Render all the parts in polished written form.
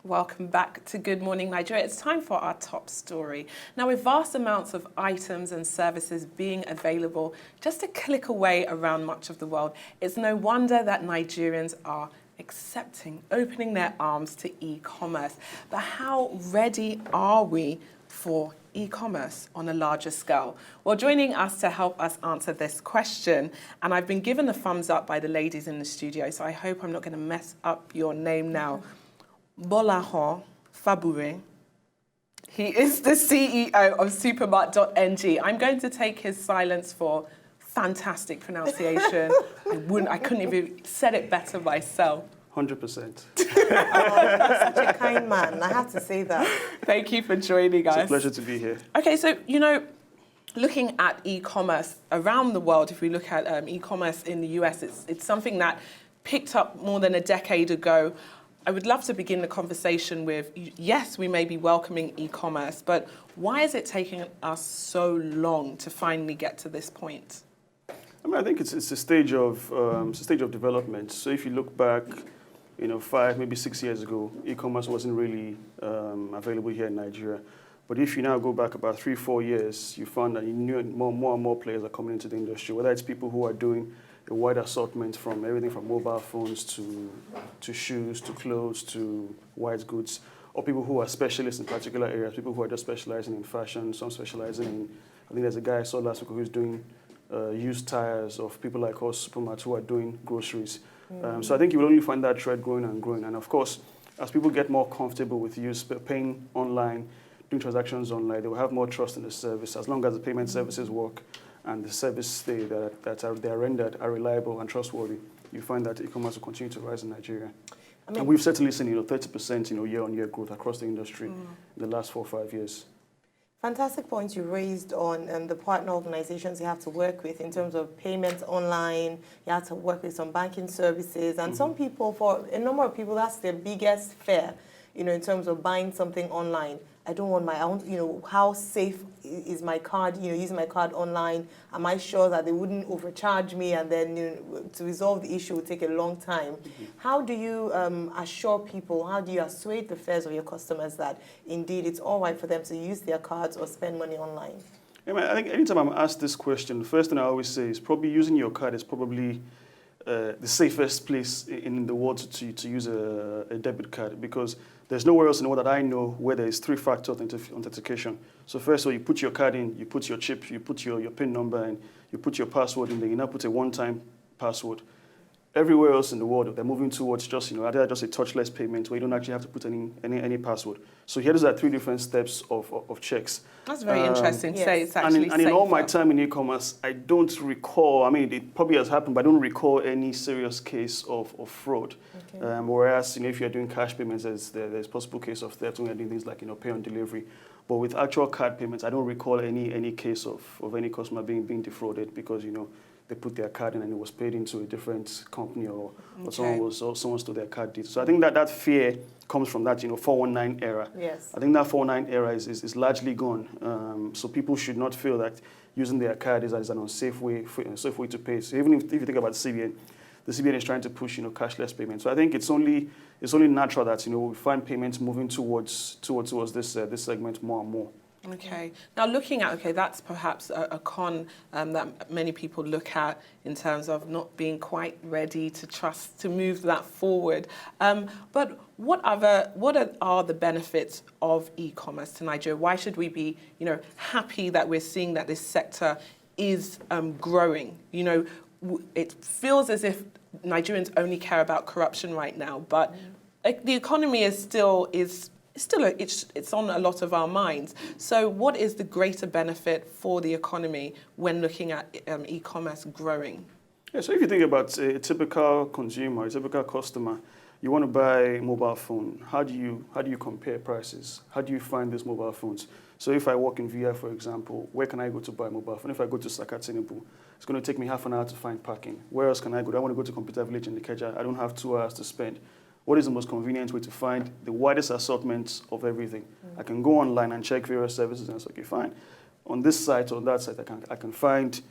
Welcome back to Good Morning Nigeria. It's time for our top story. Now, with vast amounts of items and services being available just a click away around much of the world, it's no wonder that Nigerians are opening their arms to e-commerce. But how ready are we for e-commerce on a larger scale? Well, joining us to help us answer this question, and I've been given a thumbs up by the ladies in the studio, so I hope I'm not going to mess up your name now. Gbolahan Fagbure. He is the CEO of supermart.ng. I'm going to take his silence for fantastic pronunciation. I couldn't even said it better myself. 100%. Such a kind man, I have to say that. Thank you for joining us. It's a pleasure to be here. Okay, so, looking at e-commerce around the world, if we look at e-commerce in the US, it's something that picked up more than a decade ago. I would love to begin the conversation with, yes, we may be welcoming e-commerce, but why is it taking us so long to finally get to this point? I think it's a stage of development. So if you look back, 5, maybe 6 years ago, e-commerce wasn't really available here in Nigeria. But if you now go back about 3-4 years, you found that more and more players are coming into the industry, whether it's people who are doing a wide assortment from everything from mobile phones to shoes, to clothes, to white goods, or people who are specialists in particular areas, people who are just specializing in fashion, some specializing in, I think there's a guy I saw last week who's doing used tires, of people like us, supermarkets who are doing groceries. So I think you will only find that trend growing and growing. And of course, as people get more comfortable with paying online, doing transactions online, they will have more trust in the service. As long as the payment services work and the service they are rendered are reliable and trustworthy, you find that e-commerce will continue to rise in Nigeria. And we've certainly seen 30% year-on-year growth across the industry in the last 4 or 5 years. Fantastic points you raised on the partner organizations you have to work with in terms of payments online. You have to work with some banking services, and some people, for a number of people, that's their biggest fear, in terms of buying something online. I want, how safe is my card, using my card online? Am I sure that they wouldn't overcharge me, and then to resolve the issue will take a long time? How do you assure people, how do you assuage the fears of your customers that indeed it's all right for them to use their cards or spend money online? I think anytime I'm asked this question, the first thing I always say is probably using your card is probably the safest place in the world to use a debit card, because there's nowhere else in the world that I know where there is 3-factor authentication. So first of all, you put your card in, you put your chip, you put your PIN number, and you put your password in there. You now put a one-time password. Everywhere else in the world, they're moving towards just, either just a touchless payment where you don't actually have to put any password. So here, those are 3 different steps of checks. That's very interesting to say. It's actually and in all my time in e-commerce, I don't recall, it probably has happened, but I don't recall any serious case of fraud. Okay. Whereas, if you're doing cash payments, there's possible case of theft when you're doing things like, pay on delivery. But with actual card payments, I don't recall any case of any customer being defrauded because, they put their card in and it was paid into a different company or someone stole their card details. So I think that fear comes from that 419 era. Yes. I think that 419 era is largely gone. So people should not feel that using their card is an unsafe way to pay. So even if you think about the CBN is trying to push cashless payments. So I think it's only natural that we find payments moving towards this segment more and more. Okay. Now, looking at, that's perhaps a con that many people look at in terms of not being quite ready to move that forward. But what are the benefits of e-commerce to Nigeria? Why should we be, happy that we're seeing that this sector is growing? It feels as if Nigerians only care about corruption right now, but the economy is still it's on a lot of our minds. So what is the greater benefit for the economy when looking at e-commerce growing? Yeah, so if you think about a typical consumer, a typical customer, you want to buy a mobile phone. How do you compare prices? How do you find these mobile phones? So if I walk in VI, for example, where can I go to buy a mobile phone? If I go to Saka Tinubu, it's going to take me half an hour to find parking. Where else can I go? I want to go to Computer Village in Ikeja. I don't have 2 hours to spend. What is the most convenient way to find the widest assortment of everything? I can go online and check various services and say, okay, fine. On this site or on that site, I can find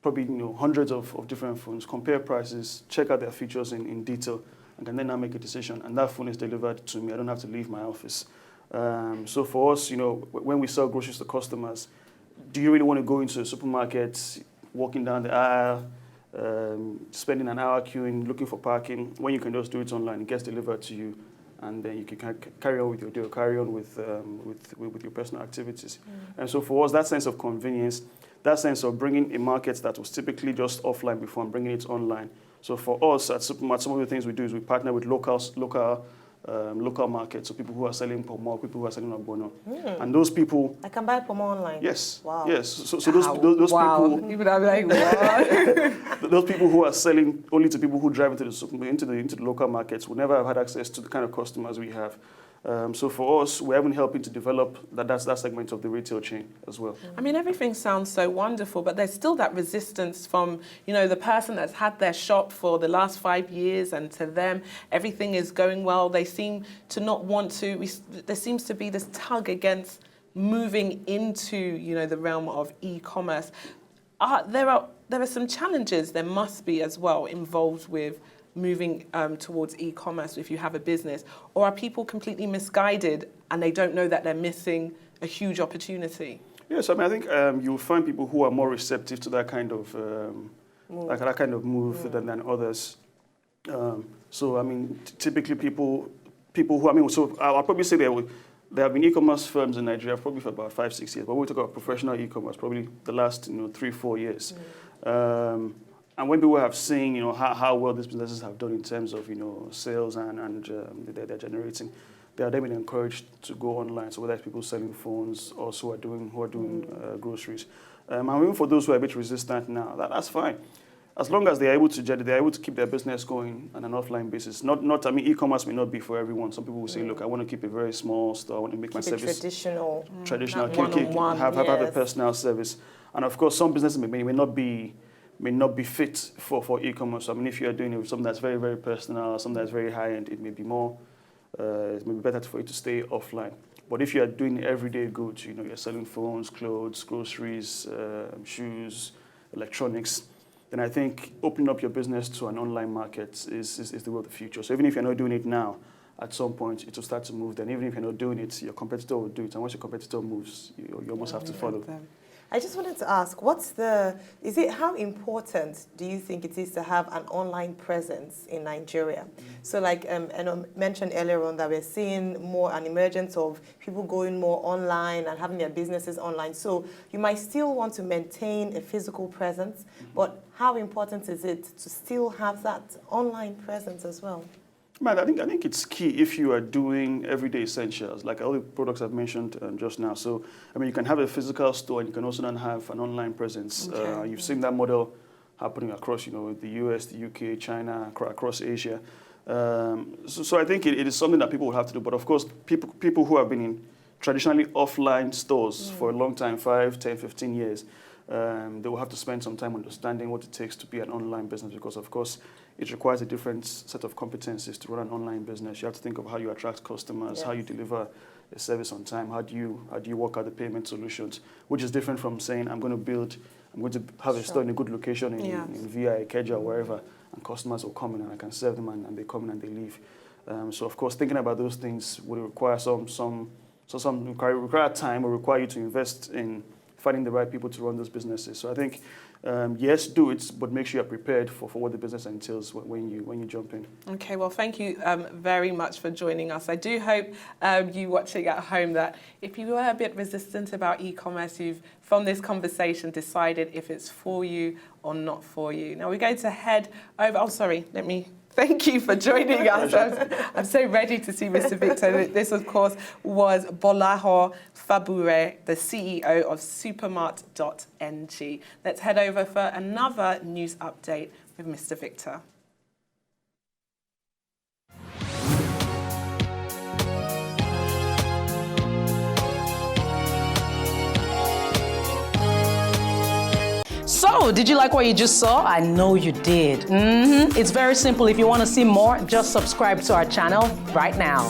probably hundreds of different phones, compare prices, check out their features in detail, and can then now make a decision. And that phone is delivered to me. I don't have to leave my office. So for us, when we sell groceries to customers, do you really want to go into a supermarket, walking down the aisle, spending an hour queuing, looking for parking, when you can just do it online? It gets delivered to you, and then you can carry on with your day, carry on with your personal activities. And so for us, that sense of convenience, that sense of bringing a market that was typically just offline before and bringing it online. So for us at Supermart, some of the things we do is we partner with local markets, so people who are selling pomo, people who are selling ogbono. And those people... I can buy pomo online? Yes. Wow. Yes. So those wow. people... You would have like, what? Those people who are selling only to people who drive into the local markets will never have had access to the kind of customers we have. So for us, we're even helping to develop that segment of the retail chain as well. I mean, everything sounds so wonderful, but there's still that resistance from, the person that's had their shop for the last 5 years, and to them, everything is going well. They seem to not want to, there seems to be this tug against moving into, the realm of e-commerce. There are some challenges, there must be as well, involved with moving towards e-commerce if you have a business, or are people completely misguided and they don't know that they're missing a huge opportunity? Yes, I think you'll find people who are more receptive to that kind of move than others. So I mean, typically people who so I'll probably say there have been e-commerce firms in Nigeria probably for about 5-6 years, but we talk about professional e-commerce probably the last 3-4 years. And when people have seen, how well these businesses have done in terms of, sales and they're generating, they are then being encouraged to go online. So whether it's people selling phones or who are doing groceries, and even for those who are a bit resistant now, that's fine, as long as they're able to keep their business going on an offline basis. I mean, e-commerce may not be for everyone. Some people will say, look, I want to keep a very small store. I want to make my service traditional, have a personal service. And of course, some businesses may not be fit for e-commerce. I mean, if you are doing it with something that's very, very personal, something that's very high-end, it may be better for you to stay offline. But if you are doing everyday goods, you're selling phones, clothes, groceries, shoes, electronics, then I think opening up your business to an online market is the way of the future. So even if you're not doing it now, at some point it will start to move. Then even if you're not doing it, your competitor will do it. And once your competitor moves, you almost have to follow. I just wanted to ask, how important do you think it is to have an online presence in Nigeria? So like Eno mentioned earlier on that we're seeing an emergence of people going more online and having their businesses online. So you might still want to maintain a physical presence, but how important is it to still have that online presence as well? Man, I think it's key if you are doing everyday essentials, like all the products I've mentioned just now. So, I mean, you can have a physical store and you can also then have an online presence. Okay. You've seen that model happening across, the US, the UK, China, across Asia. So I think it is something that people will have to do. But of course, people who have been in traditionally offline stores for a long time, 5, 10, 15 years, they will have to spend some time understanding what it takes to be an online business, because of course it requires a different set of competencies to run an online business. You have to think of how you attract customers, yes, how you deliver a service on time, how do you work out the payment solutions, which is different from saying I'm going to have a store in a good location in VI, Ikeja, or wherever, and customers will come in and I can serve them and they come in and they leave. So of course thinking about those things would require require time, or require you to invest in finding the right people to run those businesses. So I think, yes, do it, but make sure you're prepared for what the business entails when you jump in. Okay, well, thank you very much for joining us. I do hope you watching at home that if you were a bit resistant about e-commerce, you've, from this conversation, decided if it's for you or not for you. Now we're going to head over, thank you for joining us. I'm so ready to see Mr. Victor. This, of course, was Gbolahan Fagbure, the CEO of Supermart.ng. Let's head over for another news update with Mr. Victor. So, did you like what you just saw? I know you did. It's very simple. If you want to see more, just subscribe to our channel right now.